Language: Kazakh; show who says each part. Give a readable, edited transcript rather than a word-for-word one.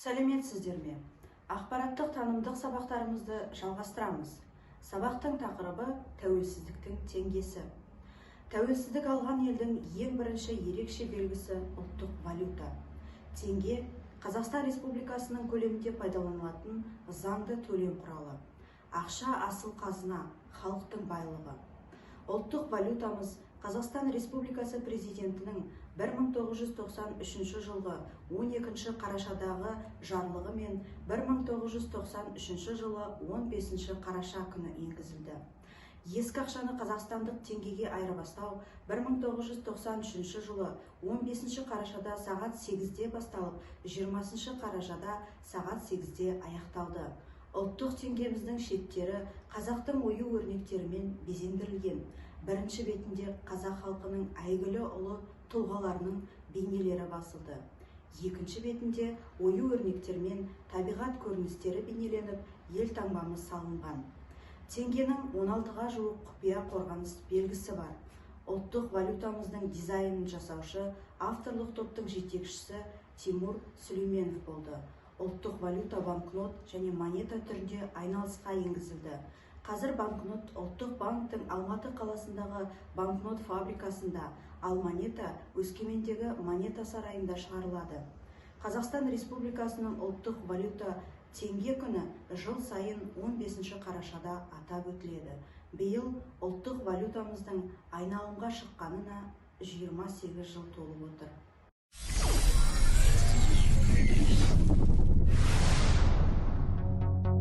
Speaker 1: Сәлеметсіздер ме? Ақпараттық танымдық сабақтарымызды жалғастырамыз. Сабақтың тақырыбы тәуелсіздіктің теңгесі. Тәуелсіздік алған елдің ең бірінші ерекше белгісі ұлттық валюта. Теңге Қазақстан Республикасының көлемінде пайдаланылатын заңды төлем құралы. Ақша асыл қазына, халықтың байлығы. Ұлттық валютамыз Қазақстан Республикасы президентінің 1993 жылғы 12 қарашадағы жарлығы мен 1993 жылы 15 қараша күні енгізілді. Ескі ақшаны қазақстандық теңгеге айырбастау 1993 жылы 15 қарашада сағат 8-де басталып, 20 қарашада сағат 8-де аяқталды. Ұлттық теңгеміздің шеттері қазақтың ою-өрнектерімен безендірілген. Бірінші бетінде қазақ халқының әйгілі ұлы тұлғаларының бейнелері басылды. Екінші бетінде ою-өрнектермен табиғат көріністері бейнеленіп, ел таңбамыз салынған. Теңгенің 16-ға жуық құпия қорғаныс белгісі бар. Ұлттық валютамыздың дизайнын жасаушы, авторлық топтың жетекшісі Тимур Сүлейменов болды. Ұлттық валюта банкнот және монета түрінде айналысқа енгізілді. Қазір банкнот ұлттық банктың Алматы қаласындағы банкнот фабрикасында, ал монета Өскемендегі монета сарайында шығарылады. Қазақстан Республикасының ұлттық валюта теңге күні жыл сайын 15 қарашада атап өтіледі. Биыл ұлттық валютамыздың айналымға шыққанына 28 жыл толып отыр.